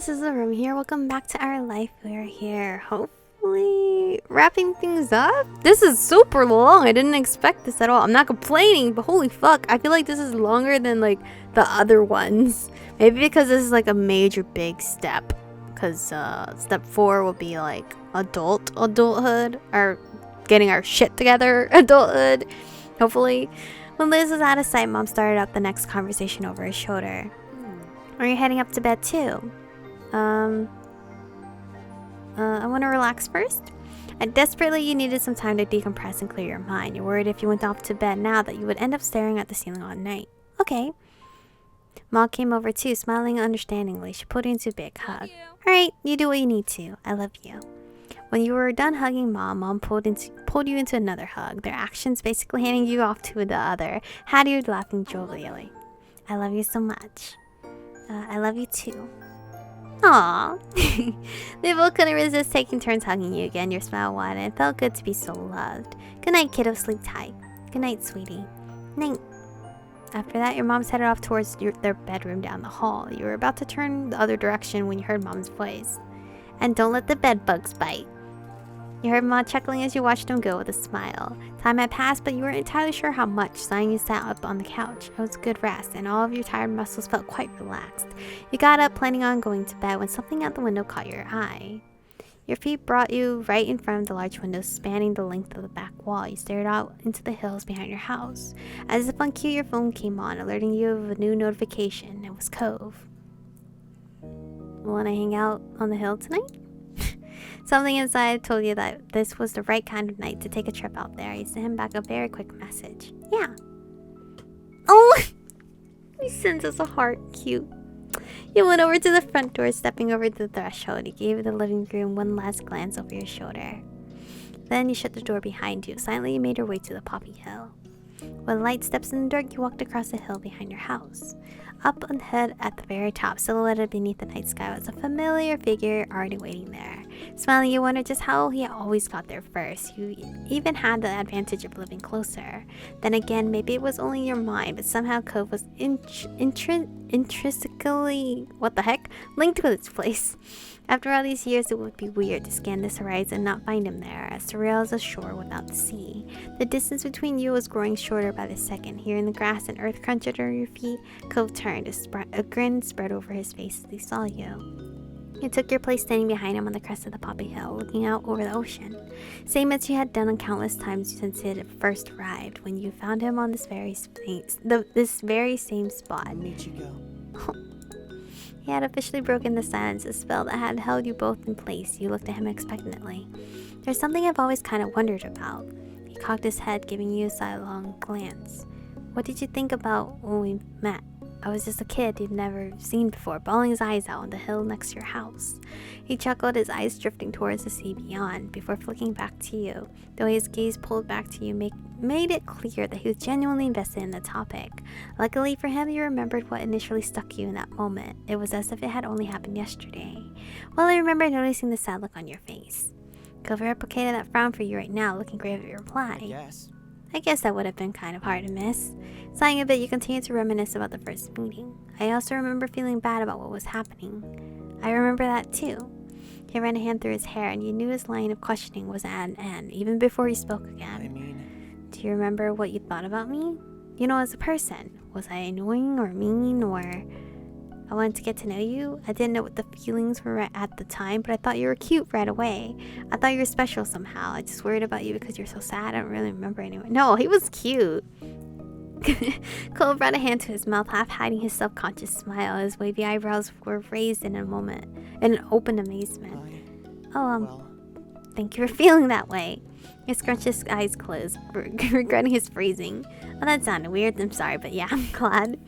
this is Aromie here. Welcome back to our life. We're here, hopefully wrapping things up. This is super long. I didn't expect this at all. I'm not complaining, but holy fuck, I feel like this is longer than like the other ones. Maybe because this is like a major big step. Because step 4 will be like adulthood, or getting our shit together, adulthood. Hopefully. When Liz was out of sight, Mom started up the next conversation over his shoulder. Are you heading up to bed too? I want to relax first. And desperately, you needed some time to decompress and clear your mind. You're worried if you went off to bed now that you would end up staring at the ceiling all night. Okay. Mom came over too, smiling understandingly. She pulled you into a big hug. Alright, you do what you need to. I love you. When you were done hugging Mom pulled you into another hug. Their actions basically handing you off to the other had you laughing jovially. I love you so much. I love you too. Aww. They both couldn't resist taking turns hugging you again. Your smile widened. It felt good to be so loved. Good night, kiddo. Sleep tight. Good night, sweetie. Night. After that, your mom headed off towards their bedroom down the hall. You were about to turn the other direction when you heard Mom's voice. And don't let the bed bugs bite. You heard Mom chuckling as you watched him go with a smile. Time had passed, but you weren't entirely sure how much. Sighing, you sat up on the couch. It was a good rest, and all of your tired muscles felt quite relaxed. You got up, planning on going to bed, when something out the window caught your eye. Your feet brought you right in front of the large window spanning the length of the back wall. You stared out into the hills behind your house. As if on cue, your phone came on, alerting you of a new notification. It was Cove. Want to hang out on the hill tonight? Something inside told you that this was the right kind of night to take a trip out there. You sent him back a very quick message. Yeah. Oh! He sends us a heart. Cute. You went over to the front door, stepping over the threshold. You gave the living room one last glance over your shoulder. Then you shut the door behind you. Silently, you made your way to the poppy hill. With light steps in the dark, you walked across the hill behind your house. Up ahead at the very top, silhouetted beneath the night sky, was a familiar figure already waiting there. Smiling, you wondered just how he always got there first. You even had the advantage of living closer. Then again, maybe it was only your mind, but somehow Cove was intrinsically, what the heck, linked with its place. After all these years, it would be weird to scan this horizon and not find him there, as surreal as a shore without the sea. The distance between you was growing shorter by the second. Hearing the grass and earth crunch under your feet, Cove turned. A grin spread over his face as he saw you. You took your place standing behind him on the crest of the poppy hill, looking out over the ocean. Same as you had done on countless times since it had first arrived, when you found him on this very same spot. He had officially broken the silence, a spell that had held you both in place. You looked at him expectantly. There's something I've always kind of wondered about. He cocked his head, giving you a sidelong glance. What did you think about when we met? I was just a kid you'd never seen before, bawling his eyes out on the hill next to your house. He chuckled, his eyes drifting towards the sea beyond, before flicking back to you. The way his gaze pulled back to you made it clear that he was genuinely invested in the topic. Luckily for him, you remembered what initially stuck you in that moment. It was as if it had only happened yesterday. Well, I remember noticing the sad look on your face. Cove replicated that frown for you right now, looking grave at your reply. I guess that would have been kind of hard to miss. Sighing a bit, you continued to reminisce about the first meeting. I also remember feeling bad about what was happening. I remember that too. He ran a hand through his hair, and you knew his line of questioning was at an end, even before he spoke again. Do you remember what you thought about me? You know, as a person. Was I annoying or mean, or... I wanted to get to know you. I didn't know what the feelings were at the time, but I thought you were cute right away. I thought you were special somehow. I just worried about you because you're so sad. I don't really remember anyway. No, he was cute. Cole brought a hand to his mouth, half hiding his self-conscious smile. His wavy eyebrows were raised in an open amazement. Thank you for feeling that way. His scrunched eyes closed, regretting his phrasing. Oh, that sounded weird. I'm sorry, but yeah, I'm glad.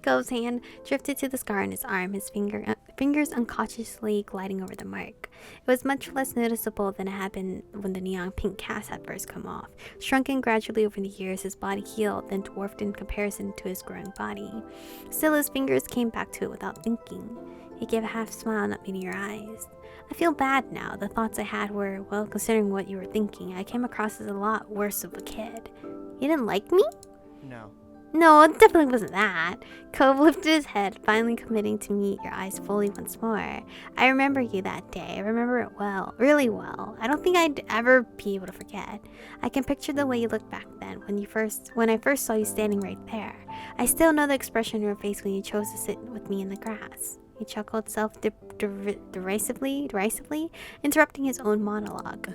Cove's hand drifted to the scar on his arm, his fingers unconsciously gliding over the mark. It was much less noticeable than it had been when the neon pink cast had first come off. Shrunken gradually over the years, his body healed, then dwarfed in comparison to his growing body. Still, his fingers came back to it without thinking. He gave a half smile, not meeting your eyes. I feel bad now. The thoughts I had were, well, considering what you were thinking, I came across as a lot worse of a kid. You didn't like me? No. No, it definitely wasn't that. Cove lifted his head, finally committing to meet your eyes fully once more. I remember you that day. I remember it well, really well. I don't think I'd ever be able to forget. I can picture the way you looked back then when I first saw you standing right there. I still know the expression on your face when you chose to sit with me in the grass. He chuckled derisively, interrupting his own monologue.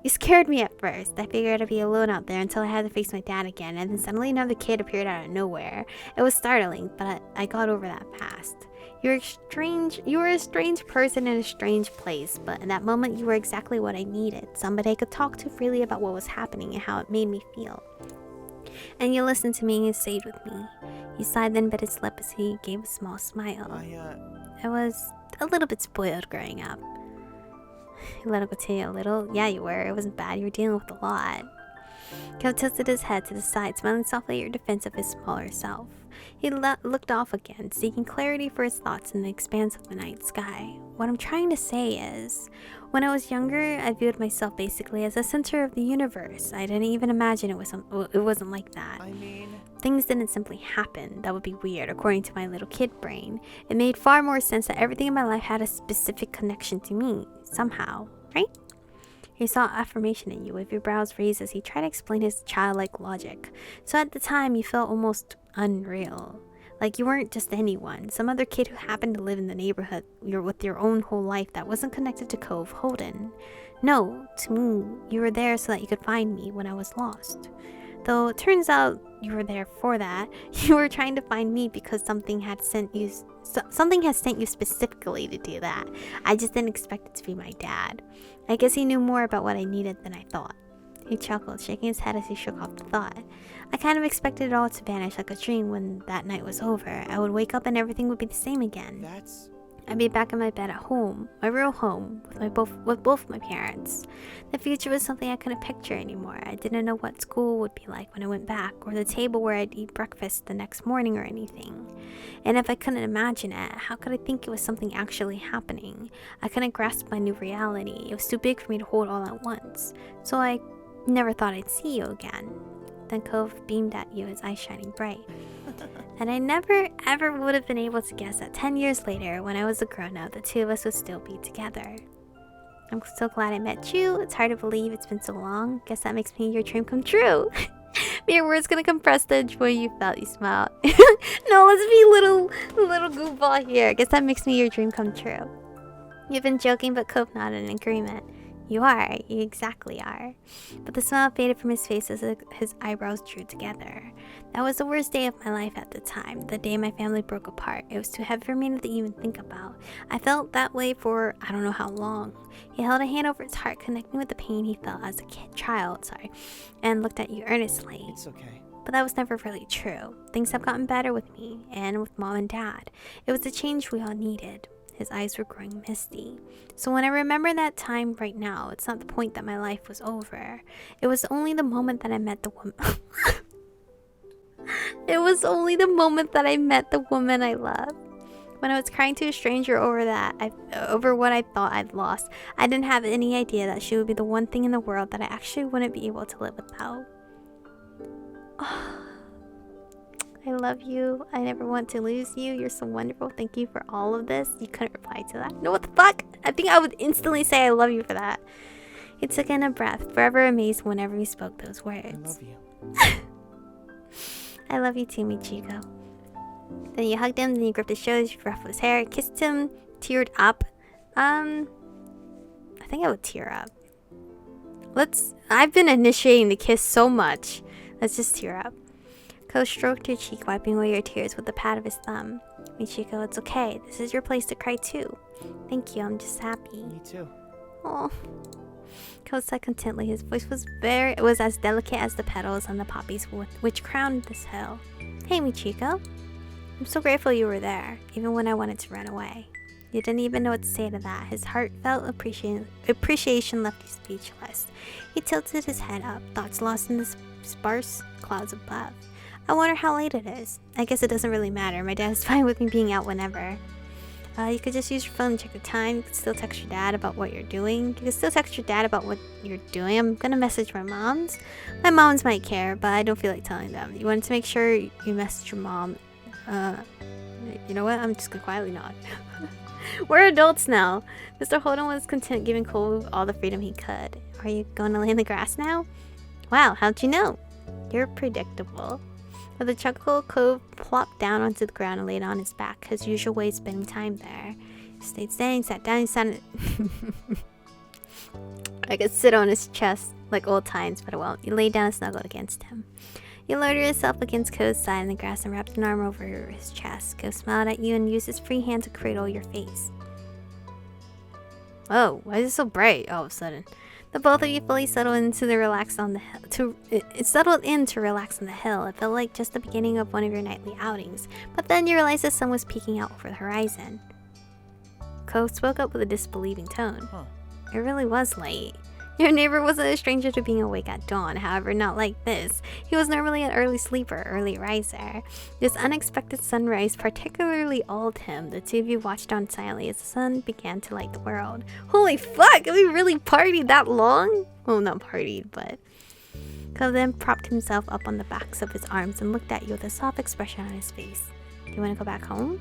You scared me at first. I figured I'd be alone out there until I had to face my dad again, and then suddenly another kid appeared out of nowhere. It was startling, but I got over that fast. You were a strange person in a strange place, but in that moment you were exactly what I needed. Somebody I could talk to freely about what was happening and how it made me feel. And you listened to me and stayed with me. He sighed, then bit his lip as he gave a small smile. I was a little bit spoiled growing up. Let it go to you a little. Yeah, you were. It wasn't bad. You were dealing with a lot. Cove tilted his head to the side, smiling softly at your defense of his smaller self. He looked off again, seeking clarity for his thoughts in the expanse of the night sky. What I'm trying to say is, when I was younger, I viewed myself basically as the center of the universe. I didn't even imagine it wasn't like that. I mean, things didn't simply happen. That would be weird, according to my little kid brain. It made far more sense that everything in my life had a specific connection to me, somehow, right? He saw affirmation in you, with your brows raised as he tried to explain his childlike logic. So at the time, you felt almost unreal. Like you weren't just anyone, some other kid who happened to live in the neighborhood with your own whole life that wasn't connected to Cove Holden. No, to me, you were there so that you could find me when I was lost. Though it turns out you were there for that. You were trying to find me because something had sent you specifically to do that. I just didn't expect it to be my dad. I guess he knew more about what I needed than I thought. He chuckled, shaking his head as he shook off the thought. I kind of expected it all to vanish like a dream when that night was over. I would wake up and everything would be the same again. I'd be back in my bed at home, my real home, with both my parents. The future was something I couldn't picture anymore. I didn't know what school would be like when I went back, or the table where I'd eat breakfast the next morning or anything. And if I couldn't imagine it, how could I think it was something actually happening? I couldn't grasp my new reality. It was too big for me to hold all at once. So I never thought I'd see you again. Then Cove beamed at you, his eyes shining bright. And I never ever would have been able to guess that 10 years later, when I was a grown-up, the two of us would still be together. I'm so glad I met you. It's hard to believe it's been so long. Guess that makes me your dream come true. Mere words gonna compress the joy you felt. You smiled. No, let's be little goofball here. Guess that makes me your dream come true. You've been joking, but Cove nodded in agreement. You are. You exactly are. But the smile faded from his face as his eyebrows drew together. That was the worst day of my life at the time. The day my family broke apart. It was too heavy for me to even think about. I felt that way for I don't know how long. He held a hand over his heart, connecting with the pain he felt as a child, and looked at you earnestly. It's okay. But that was never really true. Things have gotten better with me and with Mom and Dad. It was the change we all needed. His eyes were growing misty. So when I remember that time right now, it's not the point that my life was over. It was only the moment that I met the woman. It was only the moment that I met the woman I love. When I was crying to a stranger over what I thought I'd lost, I didn't have any idea that she would be the one thing in the world that I actually wouldn't be able to live without. Oh. I love you. I never want to lose you. You're so wonderful. Thank you for all of this. You couldn't reply to that. No, what the fuck? I think I would instantly say I love you for that. He took in a breath, forever amazed whenever he spoke those words. I love you. I love you too, Michiko. Then you hugged him, then you gripped his shoulders, you ruffled his hair, kissed him, teared up. I think I would tear up. I've been initiating the kiss so much. Let's just tear up. Cove stroked your cheek, wiping away your tears with the pat of his thumb. Michiko, it's okay. This is your place to cry too. Thank you, I'm just happy. Me too. Oh. Cove sighed contentedly. His voice was as delicate as the petals on the poppies which crowned this hill. Hey, Michiko. I'm so grateful you were there, even when I wanted to run away. You didn't even know what to say to that. His heartfelt appreciation left you speechless. He tilted his head up, thoughts lost in the sparse clouds above. I wonder how late it is. I guess it doesn't really matter. My dad's fine with me being out whenever. You could just use your phone to check the time. You could still text your dad about what you're doing. You could still text your dad about what you're doing. I'm gonna message my moms. My moms might care, but I don't feel like telling them. You wanted to make sure you message your mom. You know what? I'm just gonna quietly nod. We're adults now. Mr. Holden was content giving Cove all the freedom he could. Are you going to lay in the grass now? Wow, how'd you know? You're predictable. With a chuckle, Cove plopped down onto the ground and laid on his back, his usual way of spending time there. He stayed standing, sat down, and sounded... I could sit on his chest like old times, but I won't. You laid down and snuggled against him. You lowered yourself against Cove's side in the grass and wrapped an arm over his chest. Cove smiled at you and used his free hand to cradle your face. Oh, why is it so bright all of a sudden? The both of you fully settled into the relax on the hill. It settled in to relax on the hill. It felt like just the beginning of one of your nightly outings. But then you realized the sun was peeking out over the horizon. Cove spoke up with a disbelieving tone. Huh. It really was late. Your neighbor wasn't a stranger to being awake at dawn, however, not like this. He was normally an early sleeper, early riser. This unexpected sunrise particularly awed him. The two of you watched on silently as the sun began to light the world. Holy fuck, we really partied that long? Well, not partied, but... Cove then propped himself up on the backs of his arms and looked at you with a soft expression on his face. Do you want to go back home?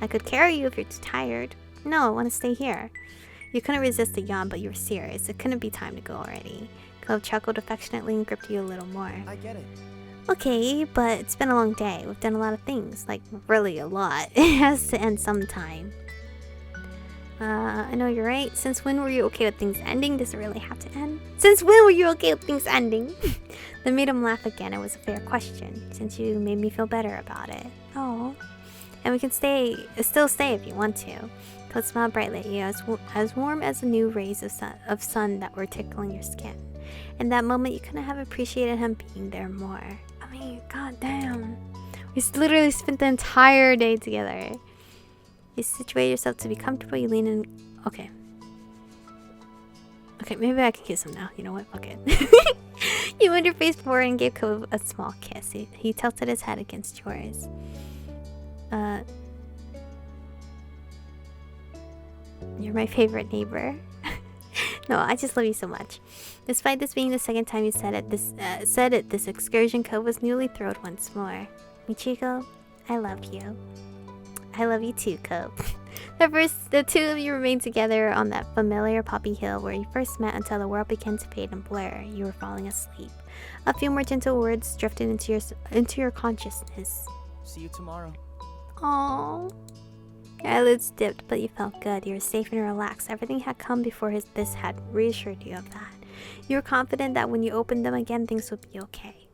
I could carry you if you're too tired. No, I want to stay here. You couldn't resist a yawn, but you were serious. It couldn't be time to go already. Cove chuckled affectionately and gripped you a little more. I get it. Okay, but it's been a long day. We've done a lot of things. Like, really a lot. It has to end sometime. I know you're right. Since when were you okay with things ending? Does it really have to end? Since when were you okay with things ending? That made him laugh again. It was a fair question, since you made me feel better about it. Oh. And we can still stay if you want to. Cove smiled brightly at you, as warm as the new rays of sun that were tickling your skin. In that moment, you couldn't have appreciated him being there more. I mean, goddamn. We literally spent the entire day together. You situate yourself to be comfortable, you lean in... Okay. Okay, maybe I can kiss him now. You know what? Fuck it. You moved your face forward and gave Cove a small kiss. He tilted his head against yours. You're my favorite neighbor. No, I just love you so much. Despite this being the second time you said it, this excursion, Cove was newly thrilled once more. Michiko, I love you. I love you too, Cove. The two of you remained together on that familiar poppy hill where you first met until the world began to fade and blur. You were falling asleep. A few more gentle words drifted into your consciousness. See you tomorrow. Aww. Your eyelids dipped, but you felt good. You were safe and relaxed. Everything had come before this had reassured you of that. You were confident that when you opened them again, things would be okay.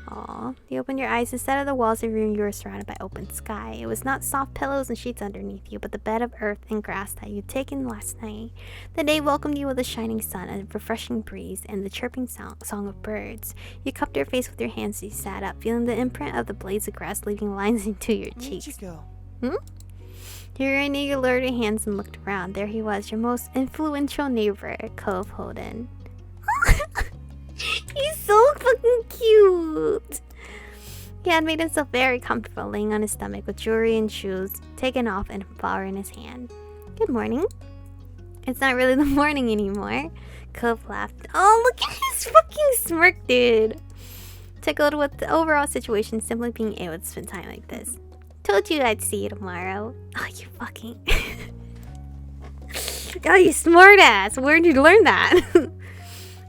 Aww. You opened your eyes. Instead of the walls of your room, you were surrounded by open sky. It was not soft pillows and sheets underneath you, but the bed of earth and grass that you'd taken last night. The day welcomed you with a shining sun, a refreshing breeze, and the chirping song of birds. You cupped your face with your hands as you sat up, feeling the imprint of the blades of grass leaving lines into your cheeks. Where'd you go? You lowered your hands and looked around. There he was, your most influential neighbor, Cove Holden. He's so fucking cute. He had made himself very comfortable, laying on his stomach with jewelry and shoes taken off and a flower in his hand. Good morning. It's not really the morning anymore. Cove laughed. Oh, look at his fucking smirk, dude. Tickled with the overall situation, simply being able to spend time like this. Told you I'd see you tomorrow. Oh, you fucking... Oh, you smartass. Where'd you learn that?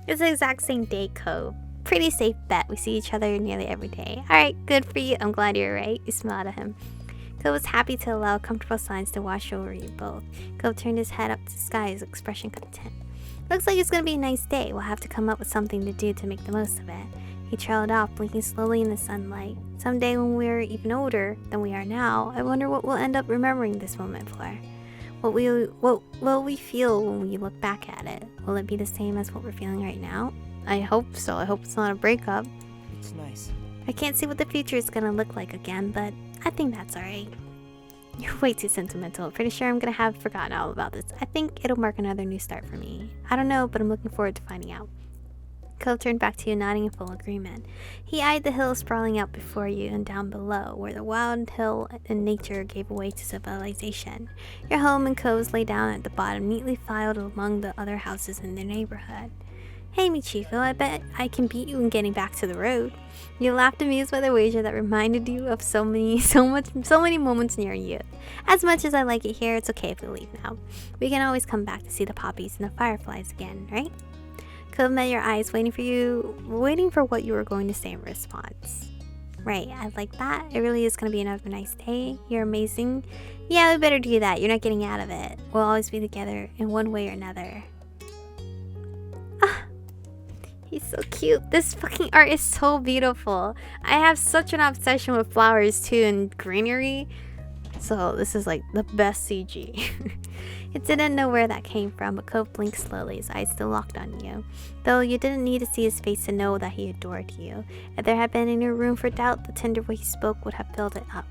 It's the exact same day, Cove. Pretty safe bet. We see each other nearly every day. Alright, good for you. I'm glad you're right. You smiled at him. Cove was happy to allow comfortable silence to wash over you both. Cove turned his head up to the sky, his expression content. Looks like it's gonna be a nice day. We'll have to come up with something to do to make the most of it. He trailed off, blinking slowly in the sunlight. Someday when we're even older than we are now, I wonder what we'll end up remembering this moment for. What will we feel when we look back at it? Will it be the same as what we're feeling right now? I hope so. I hope it's not a breakup. It's nice. I can't see what the future is gonna look like again, but I think that's alright. You're way too sentimental. Pretty sure I'm gonna have forgotten all about this. I think it'll mark another new start for me. I don't know, but I'm looking forward to finding out. Cove turned back to you, nodding in full agreement. He eyed the hills sprawling out before you and down below, where the wild hill and nature gave way to civilization. Your home and Cove's lay down at the bottom, neatly filed among the other houses in the neighborhood. Hey, Michiko, I bet I can beat you in getting back to the road. You laughed, amused by the wager that reminded you of so many moments in your youth. As much as I like it here, it's okay if we leave now. We can always come back to see the poppies and the fireflies again, right? Cove met your eyes, waiting for what you were going to say in response. Right, I like that. It really is going to be another nice day. You're amazing. Yeah, we better do that. You're not getting out of it. We'll always be together in one way or another. He's so cute. This fucking art is so beautiful. I have such an obsession with flowers too and greenery. So this is like the best CG. It didn't know where that came from, but Cove blinked slowly, his eyes still locked on you. Though you didn't need to see his face to know that he adored you. If there had been any room for doubt, the tender way he spoke would have filled it up.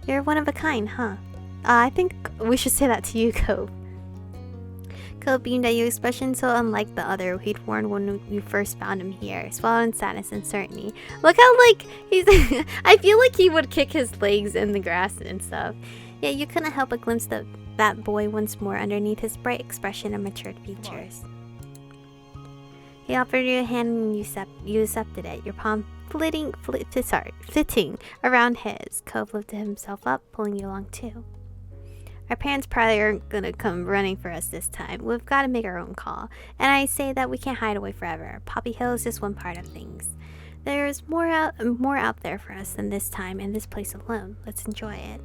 You're one of a kind, huh? I think we should say that to you, Cove. Cove beamed at you, expression so unlike the other he'd worn when you first found him here, swallowed in sadness and certainty. Look how, like, he's... I feel like he would kick his legs in the grass and stuff. Yet you couldn't help but glimpse that boy once more underneath his bright expression and matured features. He offered you a hand and you accepted it, your palm flitting around his. Cove lifted himself up, pulling you along too. Our parents probably aren't gonna come running for us this time. We've got to make our own call. And I say that we can't hide away forever. Poppy Hill is just one part of things. There's more out there for us than this time and this place alone. Let's enjoy it.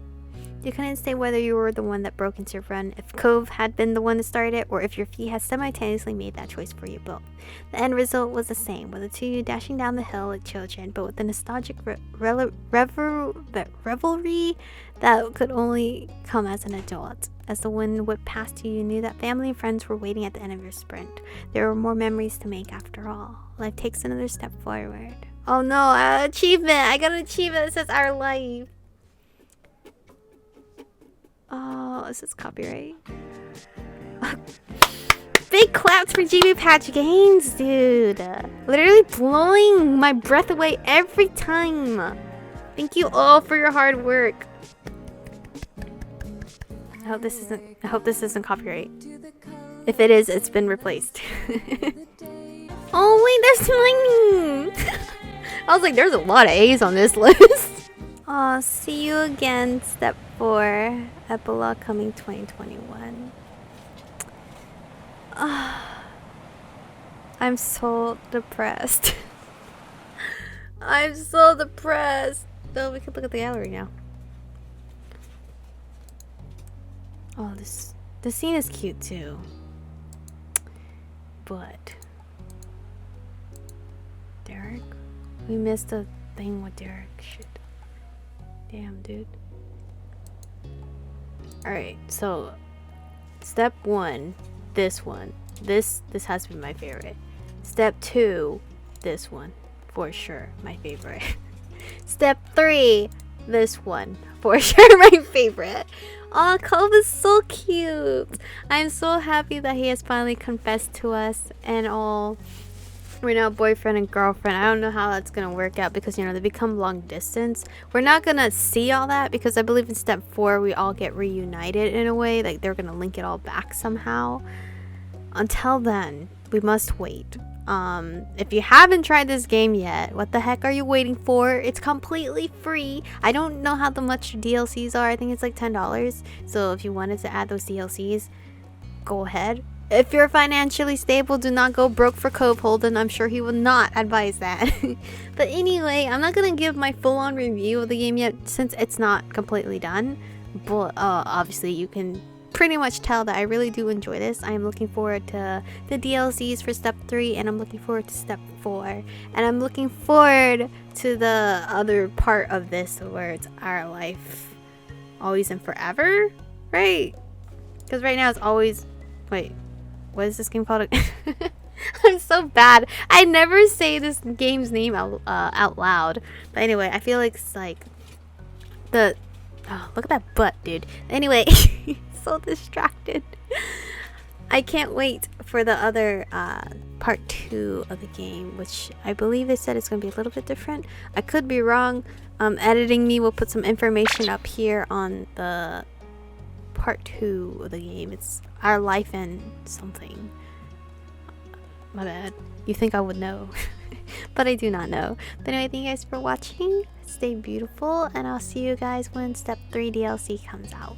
You couldn't say whether you were the one that broke into run, if Cove had been the one to start it, or if your feet had simultaneously made that choice for you both. The end result was the same, with the two of you dashing down the hill like children, but with the nostalgic revelry that could only come as an adult. As the wind whipped past you, you knew that family and friends were waiting at the end of your sprint. There were more memories to make after all. Life takes another step forward. Oh no, achievement! I got an achievement that says our life. Oh, is this copyright? Big claps for GB Patch Games, dude. Literally blowing my breath away every time. Thank you all for your hard work. I hope this isn't copyright. If it is, it's been replaced. Oh wait, there's mine. I was like, there's a lot of A's on this list. Oh, see you again, Step 4, Epilogue coming 2021. I'm so depressed. I'm so depressed. Though we could look at the gallery now. Oh, this scene is cute too. But Derek? We missed a thing with Derek. Shit. Damn, dude. Alright, so step 1, this one. This has to be my favorite. Step 2, this one. For sure, my favorite. Step 3, this one. For sure, my favorite. Oh, Cove is so cute. I'm so happy that he has finally confessed to us and all. We're now boyfriend and girlfriend. I don't know how that's gonna work out because, you know, they become long distance. We're not gonna see all that because I believe in step 4 we all get reunited in a way. Like they're gonna link it all back somehow. Until then, we must wait. If you haven't tried this game yet, what the heck are you waiting for? It's completely free. I don't know how much DLCs are. I think it's like $10. So if you wanted to add those DLCs, go ahead. If you're financially stable, do not go broke for Cove Holden. I'm sure he would not advise that. But anyway, I'm not going to give my full-on review of the game yet since it's not completely done. But obviously you can pretty much tell that I really do enjoy this. I am looking forward to the DLCs for Step 3 and I'm looking forward to Step 4. And I'm looking forward to the other part of this where it's our life always and forever, right? Because right now it's always... Wait. What is this game called? I'm so bad. I never say this game's name out loud. But anyway, I feel like it's like the... Oh, look at that butt, dude. Anyway, so distracted. I can't wait for the other part 2 of the game, which I believe they said it's going to be a little bit different. I could be wrong. Editing me will put some information up here on the part 2 of the game. It's Our Life and something. My bad. You think I would know, but I do not know. But anyway, thank you guys for watching. Stay beautiful, and I'll see you guys when Step 3 DLC comes out.